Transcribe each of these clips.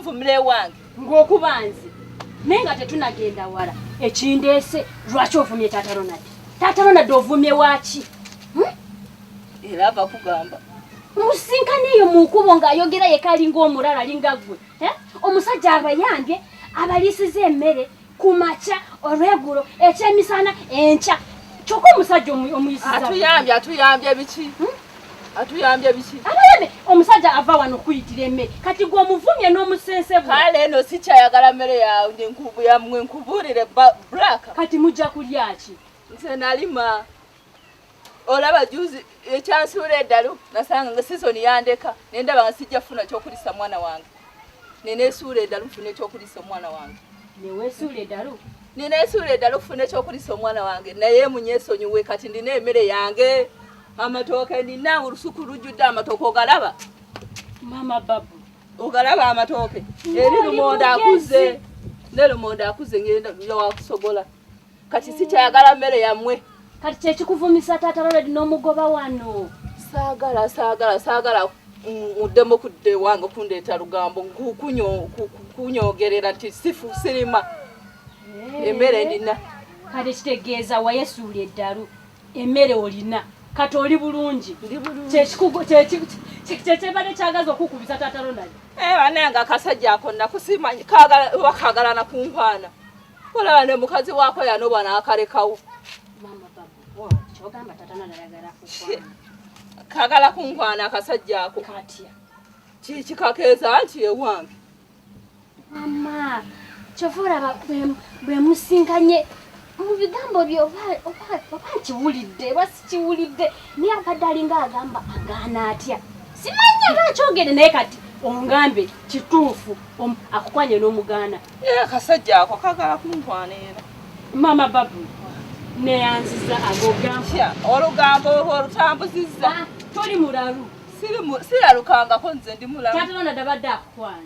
nfumire wange ng'okubanzi nenga tetunagenda wala ekindeese lwaki ovumye Taata Ronald? Taata Ronald ovumye waki? era ava kugamba musinkane eyo mu nkubo ng'ayogera yekalinga omulala alinga ggwe omusajja abayambye abalisiza emmere ku makya olweggulo ekyemisana enkya kyokka omusajja omuyisiza atuyambye biki atuyambye biki abayambe omusajja ava wano okuyitira emmere kati gwe omuvumye n'omusensebwa kale eno sikyayagala mmere yawe yamwe nkubuulire bulaka kati mujja kulya ki? nze nalima olaba juzi ekyansuula eddalu nasanga nga sizoni yandeka nendaba nga sijja funa kyokulisa mwana wange neneesuula eddalu nfune ekyokulisa omwana wange neweesuula eddalu neneesuula eddalu kufuna ekyokulisa omwana wange naye munyeesonyiwe kati ndina emmere yange amatooke nina olusuku lujjudde amatooke ogalaba mama babu ogalaba amatooke eri lumonde akuze ne lumonde akuze ngenda wakusobola kati sikyayagala mmere yammwe kati kyekikuvumisa Taata Ronald n'omugoba wano saagala muddemu kudde wange kundeeta lugambo kunyogerera nti sifu sirima emmere ndina kati kitegeeza wayesuula eddalu emmere olina kati oli bulungi kyekyebadde kyagaza okukubisa Taata Ronald banenga akasajja ako nakusimanyi wakagala nakunkwana olaba ne mukazi waako yanoba n'akalekawo kyogamba Taata Ronald ayagala kagala kunkwana akasajja ako katya kikakeeza nti ewange mama kyova olaba bwe musinkanye mu bigambo byo oba nkiwulidde oba sikiwulidde naye abadde alinga agamba agaana atya simanyi aba akyogere naye kati ongambe kituufu akukwanye n'omugaana akasajja ako kagala kunkwana era mama babu neyanziza agogamba olugambo olutambuzizza toli mulalu siralukangako nze ndi mulalu Taata Ronald abadde akukwana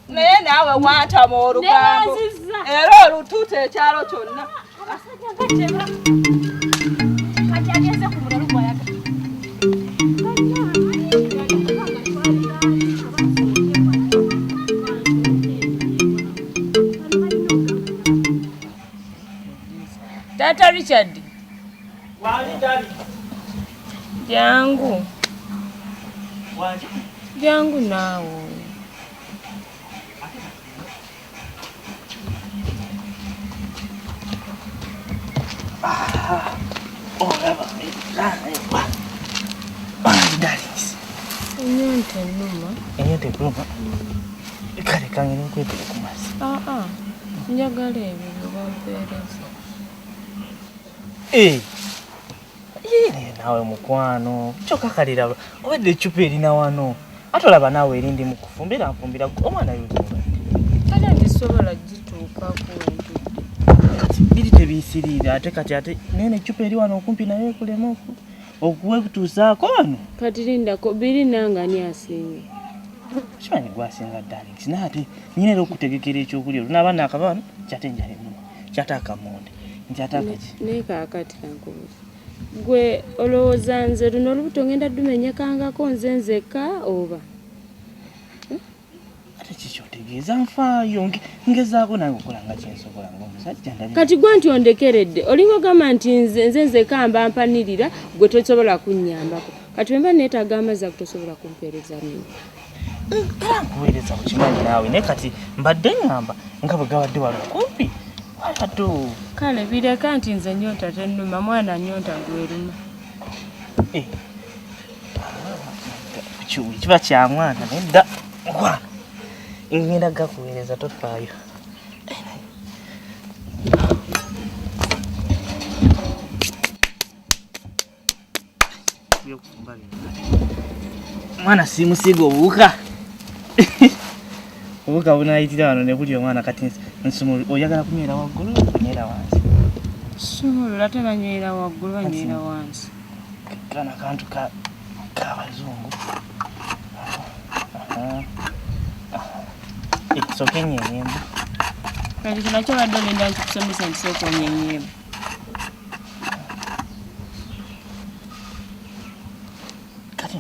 naye naawe wantama olugambo era olutuuta ekyalo kyonna kati agenze ku mulalu gwayaga Tata Richard. Wali dali. Jangu. Waje. Jangu nao. Oh, eba. Wali dali. Enyonte numa. Enyonte numa. Kale kangene nkwetele ku masi. Njagala ebyo bampeereza. Nawe mukwano kyokka kalira obadde ecupa erina wano ate olaba naawe erindi mu kufumbira nfumbira omwana yuzuba kale ndisobola gituukako kati biri tebiyisiriira ate nene ecupa eri wano okumpi naye ekulema okutuusaako wano kati lindako biri nangani asinga kimanyi gwasinga darlings naye ate nyina era okutegekera ekyokulya olunaaba naakaba wano kyate njalemu kyate akamonde naye kaakati kankubuuza gwe olowooza nze luno olubuto ngenda lumenyekangako nze nzekka oba ate kikyotegeeza nfaayo ngezaako naye okukola nga kyensobola ngaomusajja kati gwe nti ondekeredde olinga ogamba nti nze nzekka mba mpanirira gwe tosobola kunnyambako kati wemba neetaaga amazzi ago tosobola kumpeereza nini era nkuweereza kukimanyi naawe naye kati mbadde ngamba nga bwe gabadde wali okumpi walatu kale bireka nti nze nyonta tennuma mwana nyonta gweruma kiba kya mwana nedda nkwano ngenda gakuweereza tofaayo mwana simusiga obuwuka obuwuka bunayitira wano ne buli omwana kati nsumulu oyagala kunywera waggulu kunywera wansi sumulula ate banywera waggulu banywera wansi kana kantu k'abazungu soka enyenyembo kati kinakyo badde olinda nkikusomesa nti sooka onyenyembo kati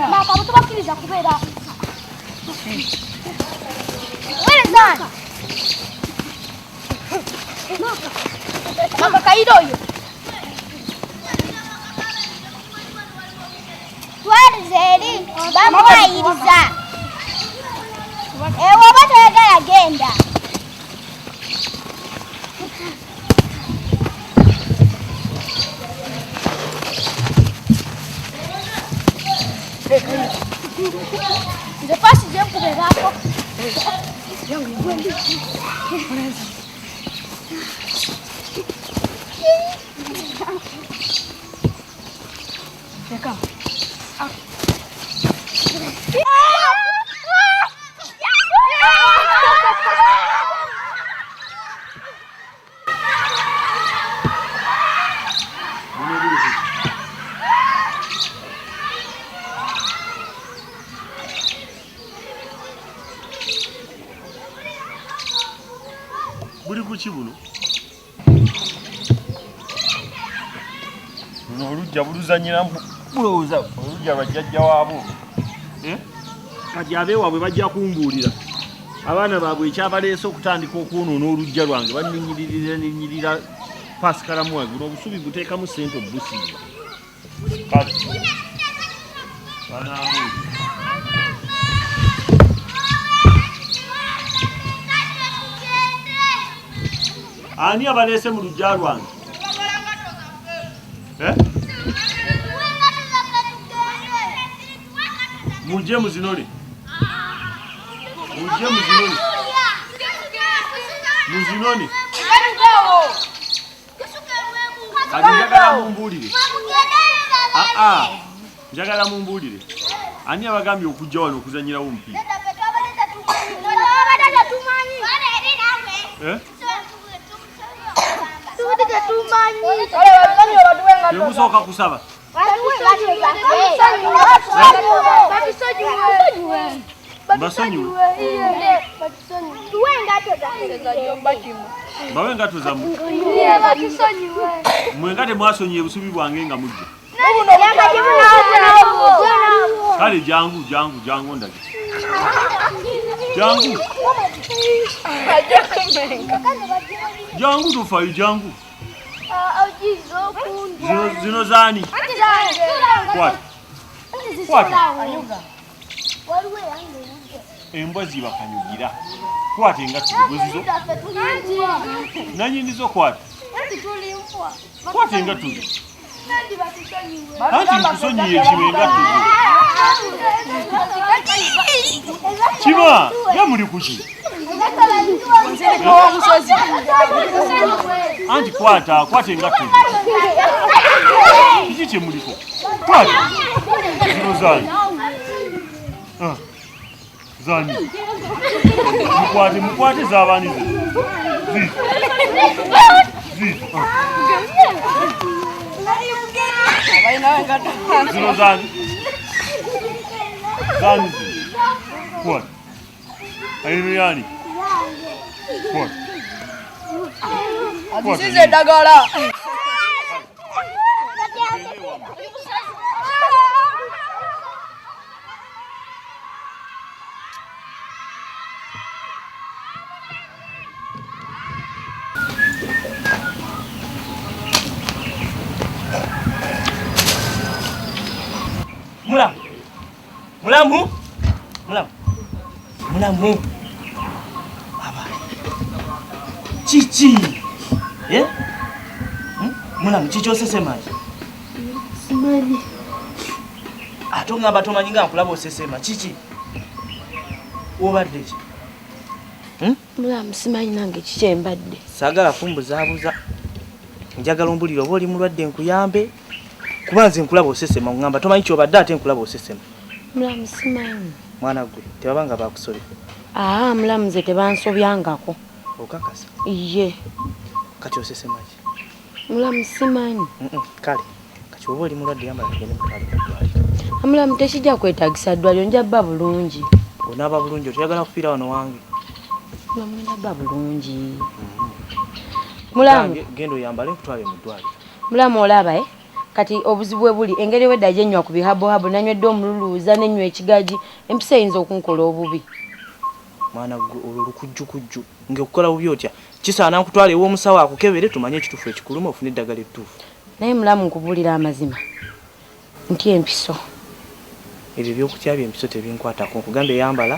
Maka mutubakiriza kubeera. Where is that? Maka kaida oyo. Twalizeri bamwayiriza. Ewo batayagala genda. Nze pasi je nkubeerako. Buli kuki buno? Buno olujja buluzanyira bulowooza olujja bajjajja waabo. Kati abeewaabwe bajja kumbuulira. Abaana baabwe ekyabaleese okutandika okwonoona olujja lwange banninyiririra pasikalamu wange. Buno obusubi buteekamu ssente obusiiba. Kati banaabuulira. Ani abaleese mu lujja lwange? Mujje muzinole. Mujje muzinole. Muzinone. Kati njagala mumbuulire. Njagala mumbuulire. Ani abagambye okujja wano okuzanyirawo omupiira? Temusooka kusaba. Mbasonyiwe. Bawe engato zammwe. Mmwe nga temwasonyiye busubi bwange nga mujja. Kale jangu ndage. Jangu tufayo jangu. Zino zani. Kwata. Embwa ziba kanyugira. Kwata engatu zizo. Nanyinizo kwata. Kwata engatu. Anti nkusonyiye ekime engatu. Kima, yamuli kuki. Anti kwata engatu. Kiki kyemuliko? Kwata. Zino zani. Zani. Mukwate z'abaani zino zani. Zani zino. Kwata. Ayino yani. Kwata. Azisize eddagala. Mulamu. Aba. Chichi. Mulamu chichi osesemaji. Simanyi. Atongamba tomanyi nga nkulaba osesema chichi. Obadde ki? Mulamu simanyi nange kiki mbadde. Sagala kumbuzaabuza. Njagala ombulira oba oli mulwadde nkuyambe. Kuba nze nkulaba osesema ngamba tomanyi kyobadde ate nkulaba osesema. Mulamu simanyi. Mwana gwe tebabanga bakusobya. Mulamu nze tebansobyangako. Okakasa? Iye. Kati osesemaji? Mulamu simanyi. Kale kati oba oli mulwadde yambala tugende mutwale. Mulamu tekijja kwetaagisa ddwaliro nja bba bulungi. Onaaba bulungi otoyagala kufiira wano wange? Mulamu nja bba bulungi. Mulamu genda oyambale nkutwale mu ddwaliro. Mulamu olaba kati obuzibu bwe buli engeri wedda gyenywa ku bihabohabo nanywedde omululuuza nenywa ekigaji empisa eyinza okunkola obubi. Mwana olwo lukujjukujju ng'okukola bubi otya kisaana nkutwala ew'omusawo akukebere tumanye ekituufu ekikuluma ofune eddagala ettuufu. Naye mulamu nkubuulira amazima nti empiso ebyo byokutya by'empiso tebinkwatako nkugamba eyambala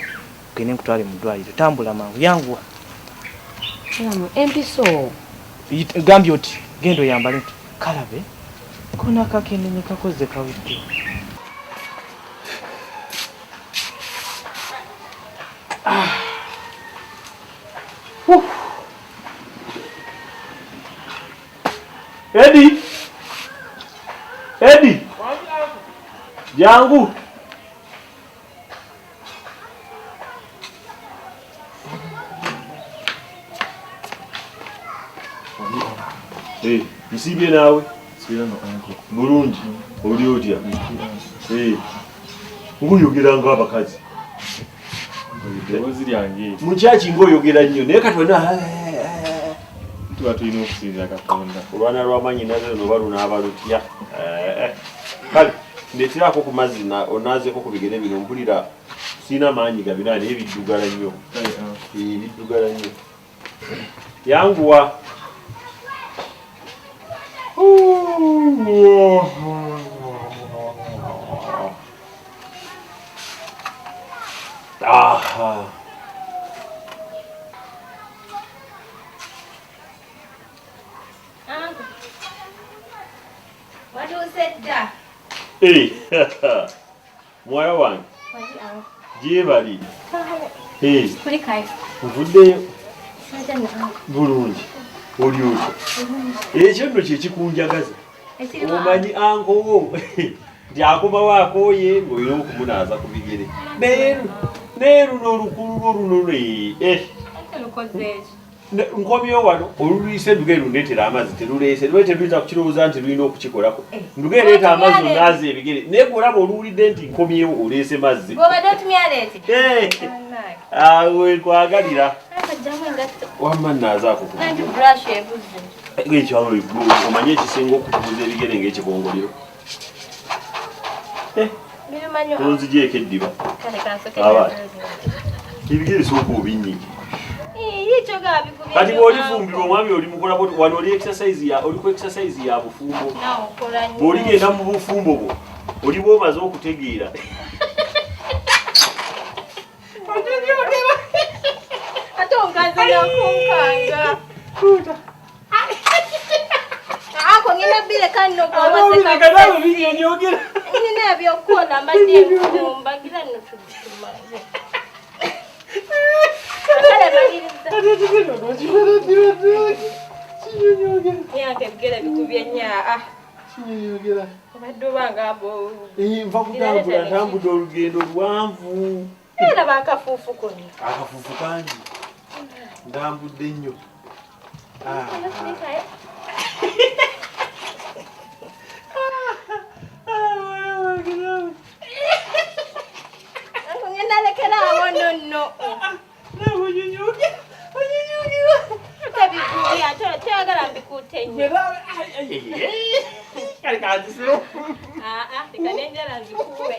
gende nkutwale mu ddwaliro tambula mangu yanguwa. mulamu empiso gambye oti genda oyambale nti kalabe kona kakendenye kakoze kawidde. Edi jangu msibye nawe mulungi oli otya nguyogera ng'abakazi mukyaki ng'oyogera nnyo naye katona tuba tulina okusinza Katonda olwana lw'amanyi naze noba lunaaba lutya kale ndeeterako ku mazzi onaazeko ku bigere bino mpulira siina maanyi gabina naye biddugala nnyo biddugala nnyo yanguwa aha muwala wange gyebali nvuddeyo bulungi oli otyo ekyo nno kyekikunjagaza omanyi ankowo nti akomawo akooye ng'olina okumunaaza ku bigere naye luno olukulu lwoluno nkomyewo wano olulwise nduga erundeetera amazzi teruleese lwe teluyinza kukirowooza nti lulina okukikolako nduga ereeta amazzi onaaza ebigere naye golaba oluwulidde nti nkomyewo oleese mazzi awe nkwagalira wamma naazaako ekyalo omanye ekisinga okutubuza ebigere ng'ekikongoliro onzigyeko eddiba ebigere sooka obinyige kati bw'olifumbirwa omwami oli mukola wano oli ku exercise ya bufumbo bw'oligenda mu bufumbo bwo oli bw'omaze okutegeera ate onkazanya kunkanga ako ngina bile kanno kwa niyogera nina byokola mbadde enfumba gira nno tubimaze ntambudde olugendo luwanvu era bakafuufu konna akafuufu kangi ntambudde nnyo nalekerawo nonno teyagala mbikuute nnyo leka nenjala nzikuwe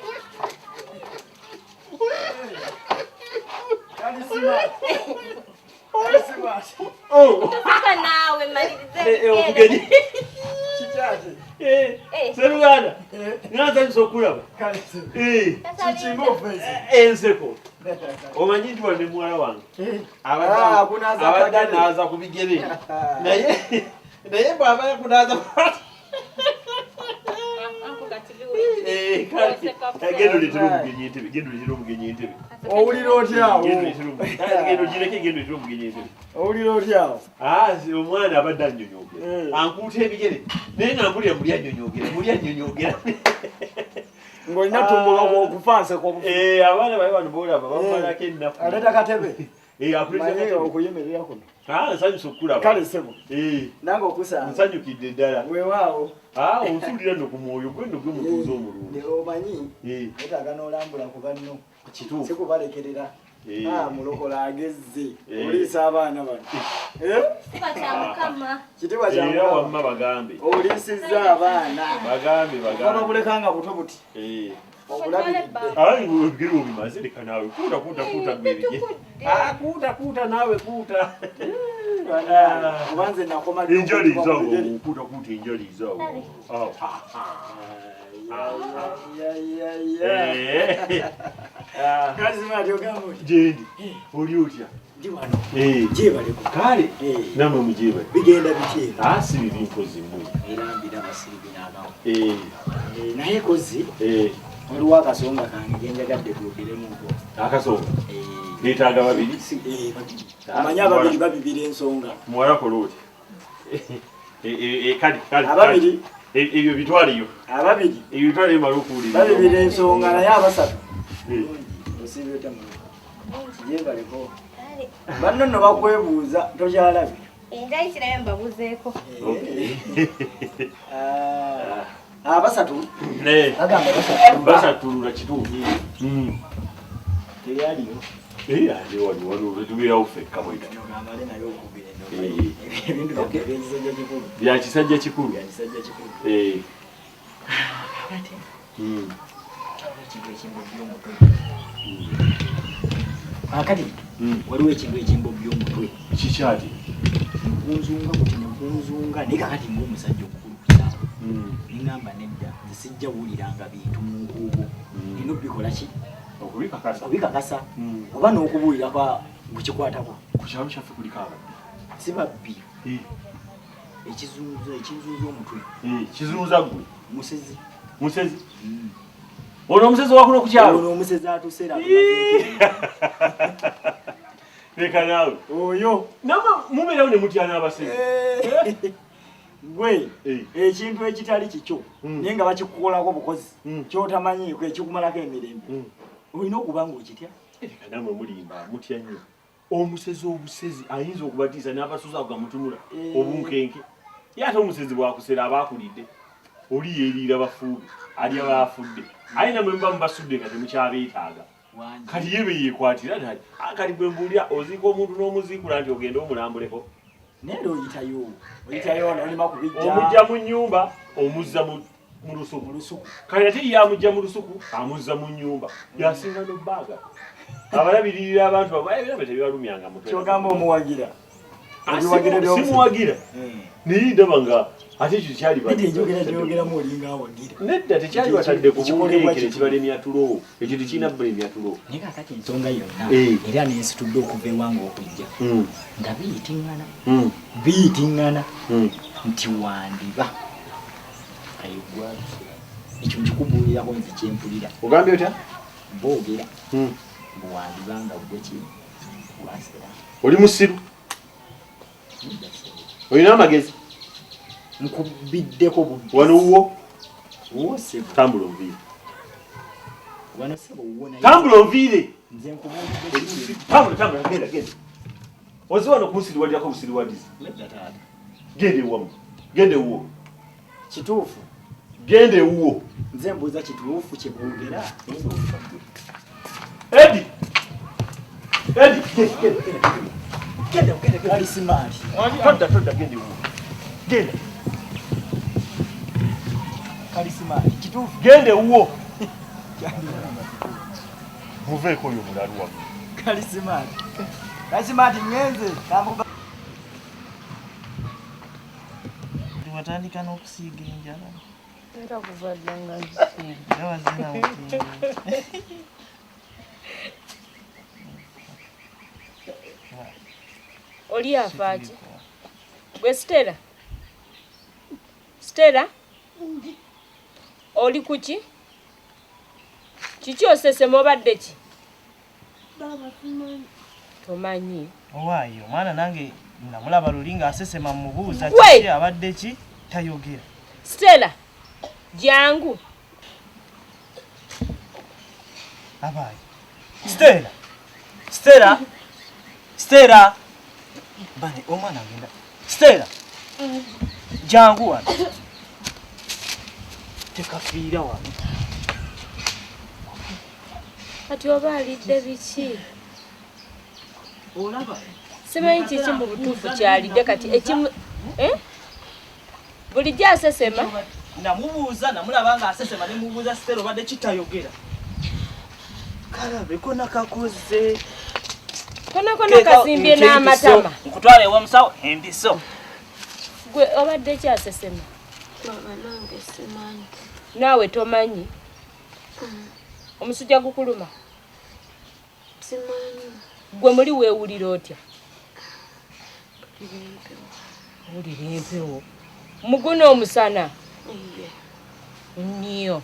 toseka naawe malirize seruganda nasanyusa okulaba enseko omanyi nti wane muwala wange abadde naaza ku bigere naye bwaba yakunaaza genda oletera omugenyi entebe owulira otyawo genda ogireke genda oletera omugenyi entebe owulira otyawo omwana abadde annyonyogera ankuuta ebigere naye nga mpulira muli annyonyogera ng'olina tumbuka okufanseko abaana baye wano boolaba bamalako ennaku aleeta katebe akuleeta okuyemerera kuno nsanyusa okukulaba kale ssebo nange okusanga nsanyukidde ddala weewaawo onsuulira nno ku mwoyo gwe nno gwe mutuuza omulungi omanyi etaaga n'olambula ku banno kituufu sikubalekerera mulokola agezze oliisa abaana bano Siba kya Mukama. kitiibwa kya era wamma bagambe oliisizza abaana bagambe babulekanga buto buti obulabidde ayi obigere obimaze leka naawe kuuta gwebije kuuta naawe kuuta obanze nakoma enjalizawo kuuta enjalizawo jendi oli otya jebaleko kale namwe mujebale bigenda bityeera asibiri mpozi mmwe era mbira basiribinaagawo naye kozi waliwo akasonga kange genjagadde kwogeremuko akasonga leetaaga babiri amanya ababiri babibira ensonga muwala kola oti kale ababiri ebyo bitwaliyo ababiri ebyo bitwaliyo mala okuwulira babibira ensonga naye abasatu jebaleko banno no bakwebuuza tokyalabye Ndayisirayo mbabuzeeko. Abasatu agamba basatulula kituufu teyaliyo aliyo waliwo tubeerawo ffekka bweta bya kisajja kikulu akati waliwo ekintu ekimbobya omutwe kikyati nkunzunga kuti nkunzunga naye kakati ng'omusajja omukulu kukyalo ningamba nedda nzisijja wuliranga bintu mu nkuubo nina obikola ki okubikakasa oba n'okubuulira kukikwatako ku kyalo kyaffe kuliko ababbi si babbi ekizuuza omutwe kizuuza gwe musezi ono omusezi wakuno ku kyalo ono omusezi atuseera leka naawe oyo namwe mubeerawo ne mutya n'abasezi gwe ekintu ekitali kikyo naye nga bakikukolako bukozi kyotamanyiiko ekikumalako emirembe olina okuba nga okitya leka namwe mulimba mutya nnyo omusezi obusezi ayinza okubatiisa n'abasuza ako gamutunula obunkenke ye ate omusezi bwakusera abaakulidde oli yeeriira bafuubi alya baafudde aye namwe muba mubasudde nga temukyabeetaaga kati ye beyeekwatira nali kati bwe mbuulira oziika omuntu n'omuziikula nti ogende omulambuleko naye oyitayo nolima kubijja omujja mu nnyumba omuzza mu lusuku kati ate yamujja mu lusuku amuzza mu nnyumba yasinga nobbaaga abalabiririra abantu babaebirabe tebibalumyanga mutwe kyogamba omuwagira simuwagira naye ndaba nga ate ekyo tekyalibyogeramu olinga awagira nedda tekyali batadde ku bunkeekere kibalemya tulo ekyo tekirina bulemya tulo naye kakati ensonga yonna era nensitudde okuva ewanga okujja nga biyitiŋŋana nti wandiba ayigwatu ekyo nkikubuulirako nze kyempulira ogambye otya boogera bwewandiba nga gweki wasera oli musiru olina amagezi nkubiddeko wano wuwo sebo tambula onviire wano sebo wuwo naye tambula onviire nze nkubuulidde tambula genda ozi wano kunsiriwadirako busiriwadizi nedda taata genda ewamu genda ewuwo kituufu genda ewuwo nze mbuuza kituufu kyeboogera edi genda alisimaali todda genda ewuwo genda kalisimaali kituufu genda ewuwo muveeko oyo mulalu wamu kalisimaali ngenze watandika n'okusiiga enjala era kuvadde nga oli afaaki gwe Stella oli kuki kiki osesema obadde ki tomanyi owaayo omwana nange namulaba luli ng'asesema mubuuza kiki abadde ki tayogera Stella jangu abaayi Stella bane omwana agenda Stella jangu wano tekafiira wano kati oba alidde biki olaba simanyi kiki mu butuufu kyalidde kati ekimu bulijjo asesema namubuuza namulaba nga asesema nemubuuza Stella obadde kitayogera kalabeko nakakoze konakona kazimbye n'amatama nkutwala ewa musawo empiso gwe obadde kyasesema Baba nange simanyi. naawe tomanyi omusujja gukuluma Simanyi. gwe muli weewulira otya wulira empewo muguna omusana nnyo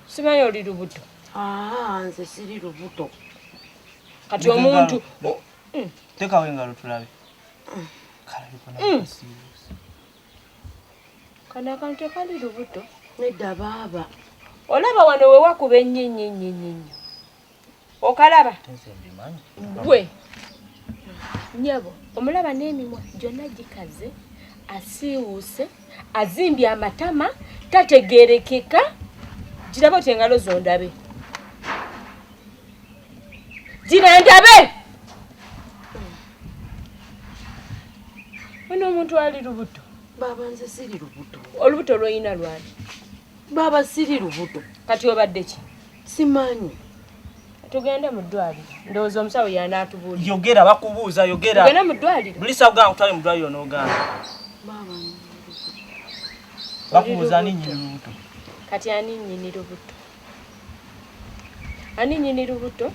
simanyi oli lubuto Nze siri lubuto. kati omuntu tekawo engalo tulabe kalabeko nakasiibuusa kano akantu tekali lubuto Nedda baaba. olaba wano we wakuba ennyinnyinnyinnyo okalaba gwe nyabo omulaba n'emimwa gyonna gikaze asiiwuuse azimbye amatama tategeerekeka giraba oti engalo zondabe gira ndabe ono omuntu ali lubuto Baba nze siri lubuto. olubuto lwoyina lwani Baba siri lubuto. kati obadde ki Simanyi. tugende mu ddwaliro ndowooza omusawo yanaatubuulira yogera bakubuuza yogera tugende mu ddwaliro buli sawa ganga kutwale mu ddwaliro n'ogamba Baba bakubuuza ani nnyini lubuto kati ani nnyini lubuto ani nnyini lubuto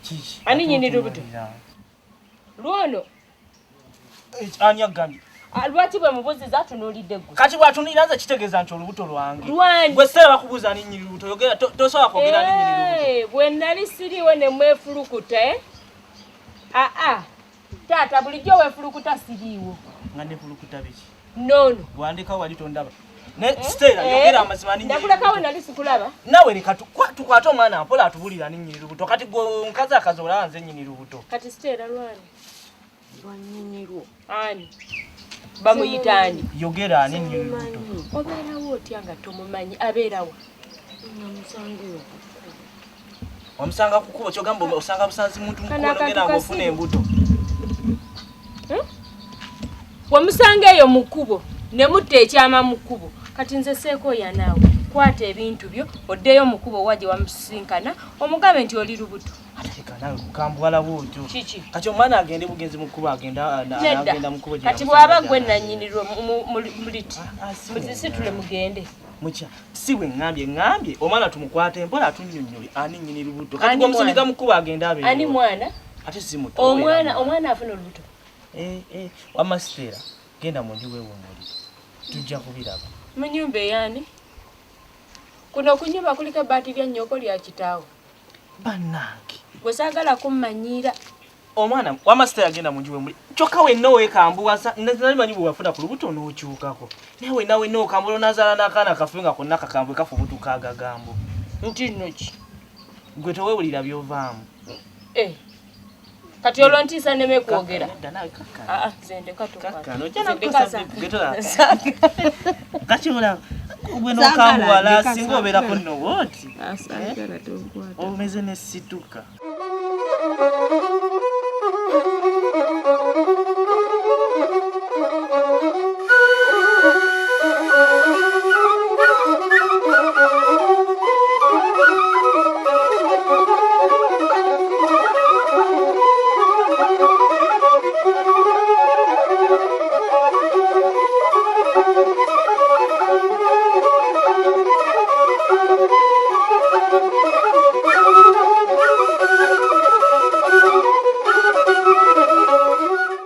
kiki ani nnyini lubuto lwono ani agambye lwaki bwe mubuziza atunuulidde gwe kati bw'atunulira nze kitegeeza nti olubuto lwange lwani gwe Stella bakubuuza ani nnyini lubuto yogera tosobola kwogera ani nnyini lubuto bwe nali siriiwo ne mwefulukuta aa taata bulijjo weefulukuta siriiwo nga nefulukuta biki noono bwandekawo wali tondaba ne Stella yogera amazima ani nnyini nakulekawo nali sikulaba nawe leka tukwate omwana mpola atubulira ani nnyini lubuto kati gwe nkazi akazi olaba nze nnyini lubuto kati Stella lwani lwanyinyirwo. ani bamuyita ani yogera ani nnyini lubuto obeerawo otya nga tomumanyi abeerawo Namusangeyo. wamusanga ku kkubo kyogamba osanga busanzi muntu Kana mukono akantu genda ng'ofuna kasiru. embuto wamusanga eyo mu kkubo ne mutta ekyama mu kkubo kati nze seekooya naawe kwata ebintu byo oddeyo mu kkubo wa gye wamusinkana omugambe nti oli lubuto ataleka nawe kukambwala bwotyo kiki kati omwana agende bugenzi mu kkubo agenda nedda mu kkubo kati bw'aba gwe nannyinirwa muliti muzisitule mugende mucha si we ngambye omwana tumukwate mpola atunnyonnyole ani nnyini lubuto kati Ani gwe omusinika mwana? mu kkubo agenda abe ani mwana ate si muto omwana afuna olubuto wamma Stella genda mu nju weewummuli tujja kubiraba mu nnyumba eyani kuno ku nnyumba kuliko ebbaati lya nnyoko lya kitaawo bannange gwe saagala kummanyiira omwana wamma Stella agenda mu nju weewummuli kyokka wenna weekambuwasa nali manyi bwe wafuna ku lubuto n'okyukako naye wenna okambula onazaala n'akaana kafe nga konna kakambwe kafe obutuuka agagambo nti nno ki gwe teweewulira by'ovaamu kati olwo ntiisa neme kwogera Nedda nawe kakkana aa zendeka kakkana ojja nakukakyola gwe n'okambuwala singa obeerako nno wooti omeze ne situka